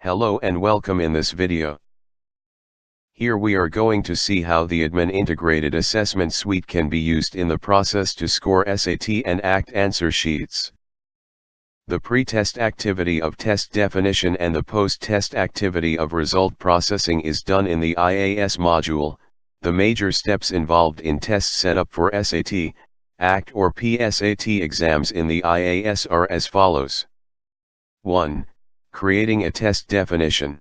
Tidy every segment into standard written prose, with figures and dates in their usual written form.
Hello and welcome in this video. Here we are going to see how the Addmen integrated assessment suite can be used in the process to score SAT and ACT answer sheets. The pre-test activity of test definition and the post-test activity of result processing is done in the IAS module. The major steps involved in test setup for SAT, ACT or PSAT exams in the IAS are as follows. 1. Creating a test definition.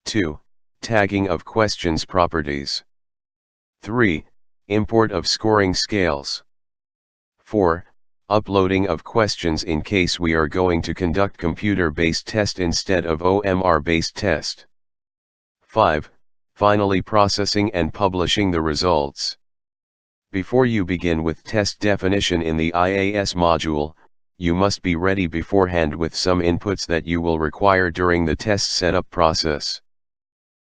2. Tagging of questions properties. 3. Import of scoring scales. 4. Uploading of questions in case we are going to conduct computer-based test instead of OMR-based test. 5. Finally processing and publishing the results. Before you begin with test definition in the IAS module, you must be ready beforehand with some inputs that you will require during the test setup process.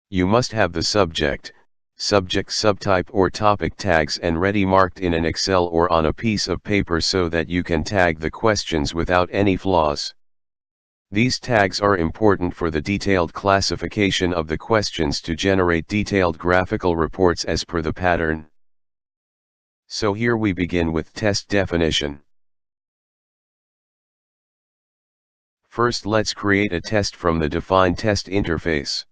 You must have the subject, subtype or topic tags and ready marked in an Excel or on a piece of paper so that you can tag the questions without any flaws. These tags are important for the detailed classification of the questions to generate detailed graphical reports as per the pattern. So here we begin with test definition. First, let's create a test from the defined test interface.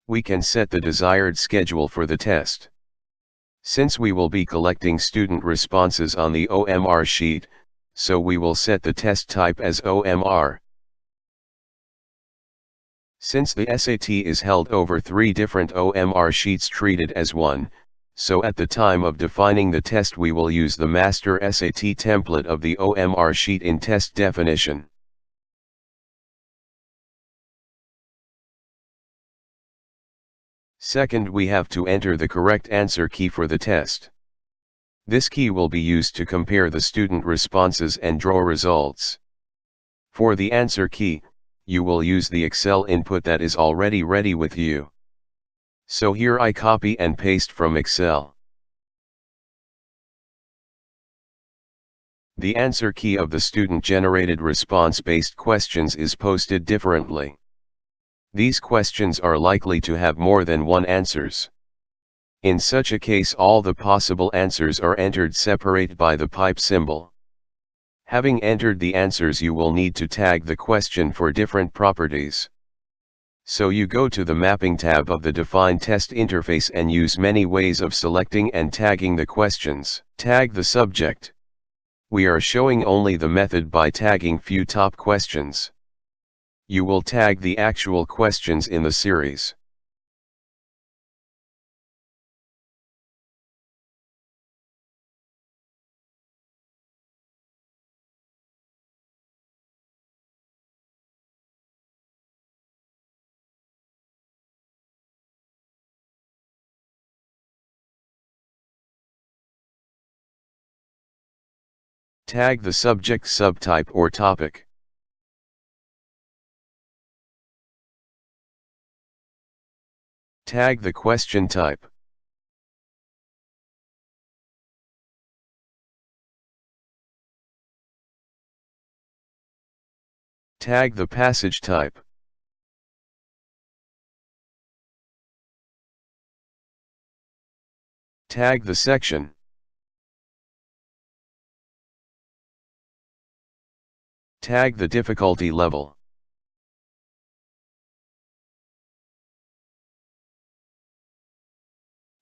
We can set the desired schedule for the test. Since we will be collecting student responses on the OMR sheet, so we will set the test type as OMR. Since the SAT is held over 3 different OMR sheets treated as one, so at the time of defining the test we will use the master SAT template of the OMR sheet in test definition. Second, we have to enter the correct answer key for the test. This key will be used to compare the student responses and draw results. For the answer key, you will use the Excel input that is already ready with you. So here I copy and paste from Excel. The answer key of the student-generated response-based questions is posted differently. These questions are likely to have more than one answers. In such a case, all the possible answers are entered separate by the pipe symbol. Having entered the answers, you will need to tag the question for different properties. So you go to the Mapping tab of the defined test interface and use many ways of selecting and tagging the questions. Tag the subject. We are showing only the method by tagging few top questions. You will tag the actual questions in the series. Tag the subject, subtype or topic. Tag the question type. Tag the passage type. Tag the section. Tag the difficulty level.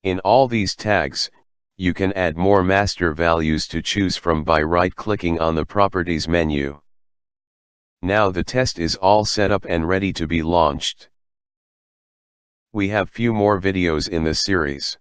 In all these tags, you can add more master values to choose from by right-clicking on the Properties menu. Now the test is all set up and ready to be launched. We have few more videos in this series.